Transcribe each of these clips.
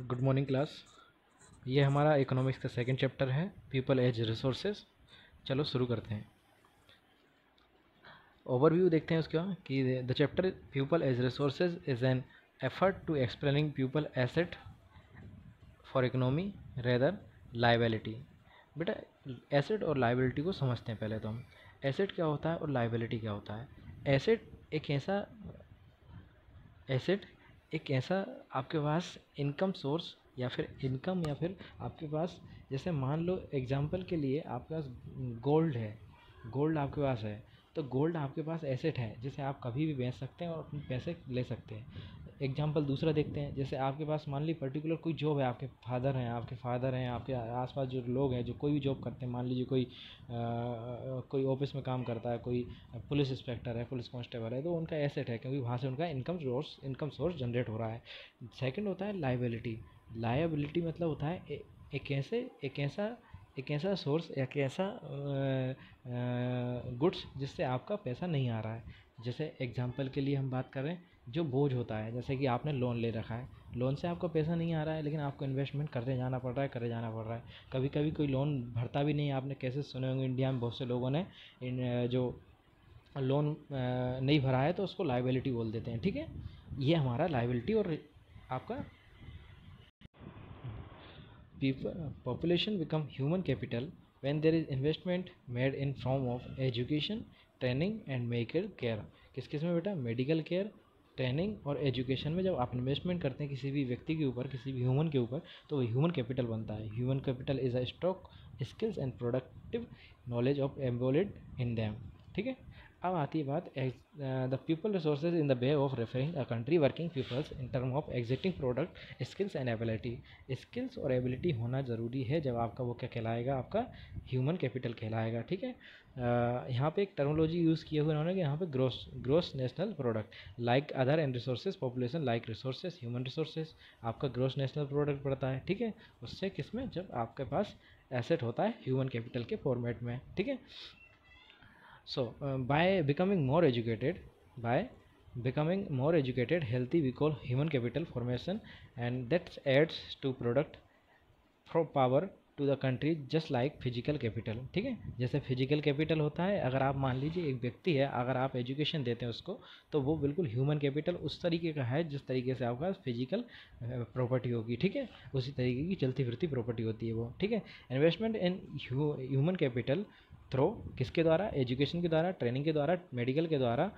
Good morning class. ये हमारा economics का सेकंड चैप्टर है, पीपल एज रिसोर्सेज। चलो शुरू करते हैं। ओवरव्यू देखते हैं उसका कि the chapter people as resources is an effort to explaining people asset for economy rather liability. बेटा एसेट और लाइबिलिटी को समझते हैं पहले तो हम। एसेट क्या होता है और लाइबिलिटी क्या होता है। एसेट एक ऐसा आपके पास इनकम सोर्स या फिर इनकम या फिर आपके पास, जैसे मान लो एग्जांपल के लिए आपके पास गोल्ड है, गोल्ड आपके पास है, तो गोल्ड आपके पास एसेट है जिसे आप कभी भी बेच सकते हैं और अपने पैसे ले सकते हैं। एग्जांपल दूसरा देखते हैं, जैसे आपके पास मान ली पर्टिकुलर कोई जॉब है, आपके फादर हैं आपके आसपास जो लोग हैं जो कोई भी जॉब करते हैं, मान लीजिए कोई ऑफिस में काम करता है, कोई पुलिस इंस्पेक्टर है, पुलिस कांस्टेबल है, तो उनका एसेट है क्योंकि वहाँ से उनका इनकम सोर्स जनरेट हो रहा है। सेकंड होता है लाइबिलिटी। लाइबिलिटी मतलब होता है एक ऐसा सोर्स, एक ऐसा गुड्स जिससे आपका पैसा नहीं आ रहा है। जैसे एग्जांपल के लिए हम बात करें, जो बोझ होता है, जैसे कि आपने लोन ले रखा है, लोन से आपका पैसा नहीं आ रहा है लेकिन आपको इन्वेस्टमेंट करते जाना पड़ रहा है, करे जाना पड़ रहा है। कभी कभी कोई लोन भरता भी नहीं है। आपने कैसे सुने होंगे, इंडिया में बहुत से लोगों ने जो लोन नहीं भरा है तो उसको लाइबिलिटी बोल देते हैं। ठीक है, ये हमारा लाइबिलिटी। और आपका population become human capital when there is investment made in form of education, training and medical care। किस किस में बेटा? मेडिकल केयर, ट्रेनिंग और एजुकेशन में जब आप इन्वेस्टमेंट करते हैं किसी भी व्यक्ति के ऊपर, किसी भी ह्यूमन के ऊपर, तो वो ह्यूमन कैपिटल बनता है। Human capital is a stock skills and productive knowledge of embodied in them. ठीक है, अब आती है बात the people resources in the way of referring a country working peoples in term of existing product skills and ability. Skills और ability होना ज़रूरी है जब आपका वो क्या कहलाएगा, आपका ह्यूमन कैपिटल कहलाएगा। ठीक है, यहाँ पे एक टर्मोलॉजी यूज़ किए हुए उन्होंने कि यहाँ पे gross national product like other and resources population like resources human resources आपका ग्रोस नेशनल प्रोडक्ट पड़ता है। ठीक है, उससे किसमें, जब आपके पास एसेट होता है ह्यूमन कैपिटल के फॉर्मेट में। ठीक है, so by becoming more educated healthy we call human capital formation, and that adds to product for power to the country just like physical capital. ठीक है, जैसे फिजिकल कैपिटल होता है, अगर आप मान लीजिए एक व्यक्ति है, अगर आप एजुकेशन देते हैं उसको, तो वो बिल्कुल ह्यूमन कैपिटल उस तरीके का है जिस तरीके से आपका फिजिकल प्रॉपर्टी होगी। ठीक है, उसी तरीके की चलती फिरती प्रॉपर्टी होती है वो। ठीक है, investment in human capital through किसके द्वारा? एजुकेशन के द्वारा, ट्रेनिंग के द्वारा, मेडिकल के द्वारा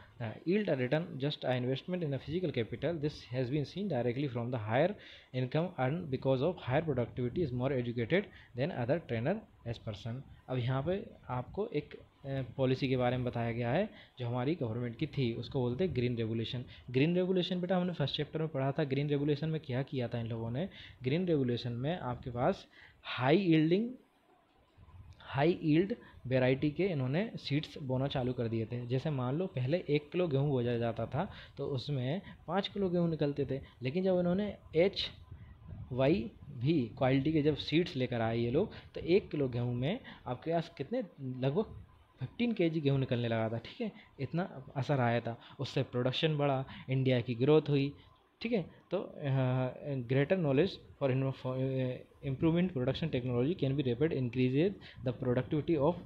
yield a return just a investment in a physical capital. This has been seen directly from the higher income earned because of higher productivity is more educated than other trainer as person। अब यहाँ पे आपको एक policy के बारे में बताया गया है जो हमारी गवर्नमेंट की थी, उसको बोलते हैं ग्रीन रेगुलेशन। ग्रीन रेगुलेशन बेटा हमने फर्स्ट चैप्टर में पढ़ा था। ग्रीन रेगुलेशन में क्या किया था इन लोगों ने? ग्रीन रेगुलेशन में आपके पास हाई ईल्ड वेराइटी के इन्होंने सीड्स बोना चालू कर दिए थे। जैसे मान लो पहले 1 किलो गेहूँ बोया जाता था तो उसमें 5 किलो गेहूँ निकलते थे, लेकिन जब इन्होंने HY भी क्वालिटी के जब सीड्स लेकर आए ये लोग, तो 1 किलो गेहूँ में आपके पास कितने, लगभग 15 kg गेहूँ निकलने लगा था। ठीक है, इतना असर आया था, उससे प्रोडक्शन बढ़ा, इंडिया की ग्रोथ हुई। ठीक है, तो greater knowledge for improvement production technology can be rapid increases the productivity of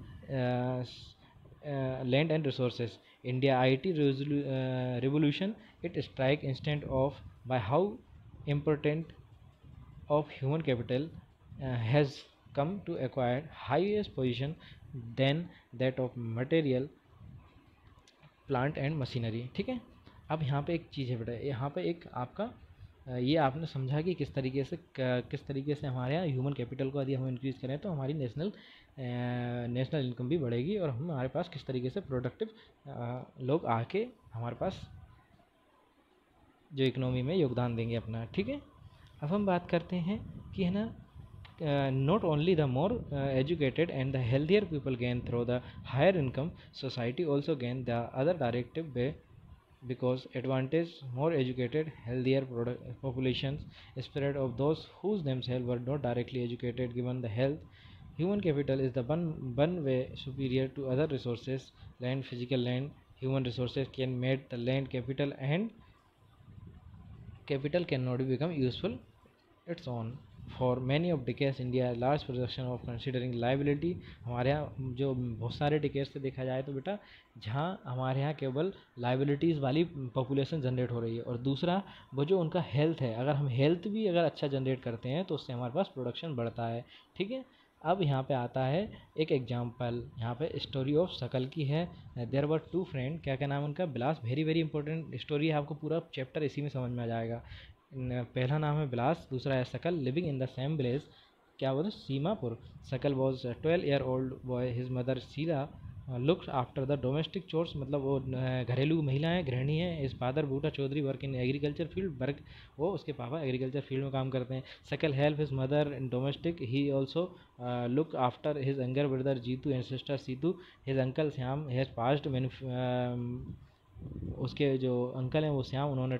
land and resources। India IT revolution it strike instant of by how important of human capital has come to acquire highest position than that of material plant and machinery. ठीक है, अब यहाँ पे एक चीज़ है बेटा, यहाँ पे एक आपका ये आपने समझा कि किस तरीके से हमारे यहाँ ह्यूमन कैपिटल को यदि हम इंक्रीज़ करें तो हमारी नेशनल इनकम भी बढ़ेगी और हमारे पास किस तरीके से प्रोडक्टिव लोग आके हमारे पास जो इकोनॉमी में योगदान देंगे अपना। ठीक है, अब हम बात करते हैं कि है ना, not only the more educated and the healthier people gain through the higher income, society also gain the other directive way, because advantage more educated healthier populations spread of those whose themselves were not directly educated given the health. Human capital is the one way superior to other resources. Physical land human resources can make the land capital, and capital cannot become useful it's on for many of decades India large production of considering liability. हमारे यहाँ जो बहुत सारे decades से देखा जाए तो बेटा जहाँ हमारे यहाँ केवल लाइबिलिटीज़ वाली पॉपुलेशन जनरेट हो रही है, और दूसरा वो जो उनका हेल्थ है, अगर हम हेल्थ भी अगर अच्छा जनरेट करते हैं तो उससे हमारे पास प्रोडक्शन बढ़ता है। ठीक है, अब यहाँ पे आता है एक एग्जांपल, यहाँ पे स्टोरी ऑफ शकल की है। देयर वर टू फ्रेंड, क्या क्या नाम है उनका, Bilas. Very very important story है, आपको पूरा चैप्टर इसी में समझ में आ जाएगा। पहला नाम है बिलास, दूसरा है Shakal. Living in the same village, क्या बोलते, Seemapur. Shakal was 12 year old boy, his mother Seera looked after the domestic chores, मतलब वो घरेलू महिला है, गृहिणी है। His father Buta Chaudhary work in agriculture field, work वो उसके पापा एग्रीकल्चर फील्ड में काम करते हैं। Sakal help his mother in domestic, he also look after his younger brother Jitu and sister Situ. His uncle Shyam has passed उसके जो अंकल हैं वो श्याम, उन्होंने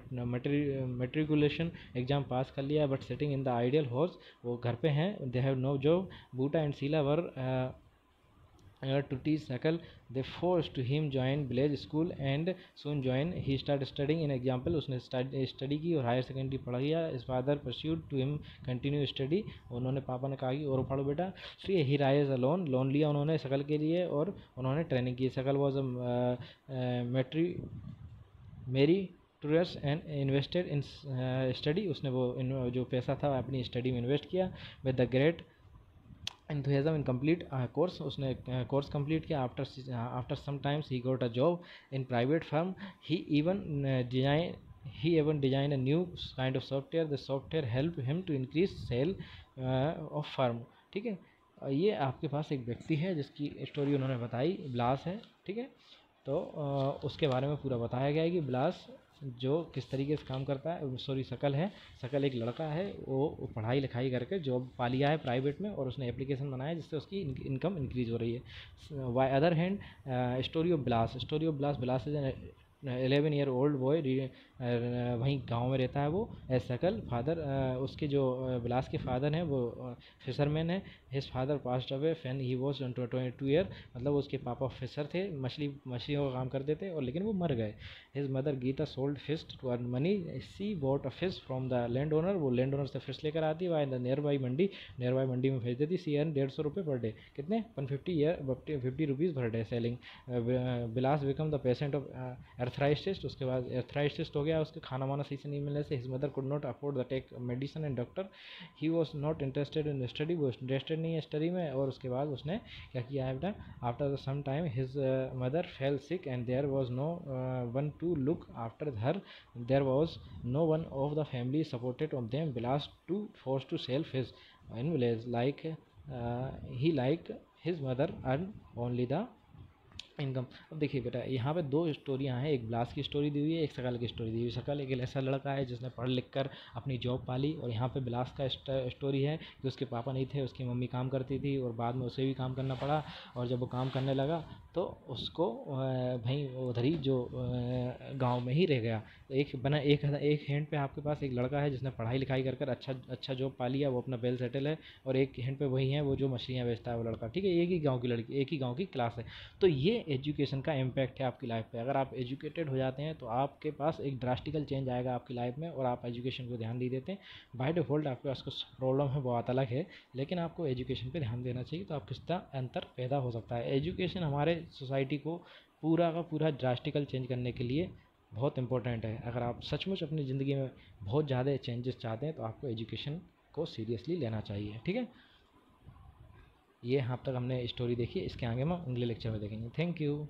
मेट्रिकुलेशन एग्ज़ाम पास कर लिया, but sitting in the ideal house, वो घर पे हैं। They have no job. Buta and Sheela were to teach Sakal, they forced to him join village school and soon join. He started studying in example, उसने study की और higher secondary पढ़ गया। his father pursued to him continue study, उन्होंने पापा ने कहा कि और पढ़ो बेटा। फिर he rise alone, लोन लिया उन्होंने शकल के लिए और उन्होंने ट्रेनिंग की। शकल was a मेरी tours and invested in study, उसने वो जो पैसा था अपनी स्टडी में इन्वेस्ट किया। With the great enthusiasm in complete course, उसने कोर्स कंप्लीट किया। After some times he got a job in private firm. He even design a new kind of software, the software help him to increase sale of firm. ठीक है, ये आपके पास एक व्यक्ति है जिसकी स्टोरी उन्होंने बताई, बिलास है। ठीक है, तो उसके बारे में पूरा बताया गया है कि बिलास जो किस तरीके से काम करता है। सॉरी, शकल है, शकल एक लड़का है, वो पढ़ाई लिखाई करके जॉब पा लिया है प्राइवेट में, और उसने एप्लीकेशन बनाया जिससे उसकी इनकम इंक्रीज हो रही है। Why other hand, story of Bilas, story of Bilas, Bilas is 11-year-old boy, वहीं गांव में रहता है वो। एज शकल फादर, उसके जो बिलास के फादर हैं वो फिशरमैन है। His father passed away when he was 22 year, मतलब उसके पापा फिशर थे, मछलियों का काम करते थे, और लेकिन वो मर गए। His mother Geeta sold fish to earn money, she bought a fish from the land owner, वो लैंड ओनर से फिश लेकर आती है। The nearby mandi, nearby mandi में भेज देती। सी अर्न 150 रुपये पर डे, कितने, 150 rupees per day selling. Bilas become the patient of arthritis, उसके बाद अर्थराइटिस हो गया, उसके खाना वाना सही से नहीं मिलने से। His mother could not afford the take medicine and doctor. He was not interested in study, वो इंटरेस्टेड नहीं है स्टडी में। और उसके बाद उसने क्या किया है बेटा, after some time his mother fell sick and there was no one to look after her, there was no one of the family supported of them. Bilas to force to self his in village, like he like his mother earn only the income. अब देखिए बेटा, यहाँ पे दो स्टोरियाँ हैं, एक बिलास की story दी हुई है, एक शकल की स्टोरी दी हुई है। शकल एक ऐसा लड़का है जिसने पढ़ लिख कर अपनी जॉब पाली, और यहाँ पे बिलास का स्टोरी है कि उसके पापा नहीं थे, उसकी मम्मी काम करती थी, और बाद में उसे भी काम करना पड़ा। और जब वो काम करने लगा तो उसको भाई उधर ही जो गाँव में ही रह गया। तो एक हैंड पे आपके पास एक लड़का है जिसने पढ़ाई लिखाई कर कर अच्छा जॉब पा लिया, वो अपना वेल सेटल है, और एक हैंड पे वही है वो जो मछलियाँ बेचता है वो लड़का। ठीक है, एक ही गाँव की लड़की, एक ही गाँव की क्लास है। तो ये एजुकेशन का इम्पैक्ट है आपकी लाइफ पे। अगर आप एजुकेटेड हो जाते हैं तो आपके पास एक ड्रास्टिकल चेंज आएगा आपकी लाइफ में, और आप एजुकेशन को ध्यान नहीं देते हैं। बाय डिफ़ॉल्ट आपके पास कुछ प्रॉब्लम है, बहुत अलग है, लेकिन आपको एजुकेशन पे ध्यान देना चाहिए, तो आप किसका अंतर पैदा हो सकता है। एजुकेशन हमारे सोसाइटी को पूरा का पूरा ड्रास्टिकल चेंज करने के लिए बहुत इंपॉर्टेंट है। अगर आप सचमुच अपनी ज़िंदगी में बहुत ज़्यादा चेंजेस चाहते हैं तो आपको एजुकेशन को सीरियसली लेना चाहिए। ठीक है, ये यहाँ तक हमने स्टोरी देखी, इसके आगे हम अगले लेक्चर में देखेंगे। Thank you.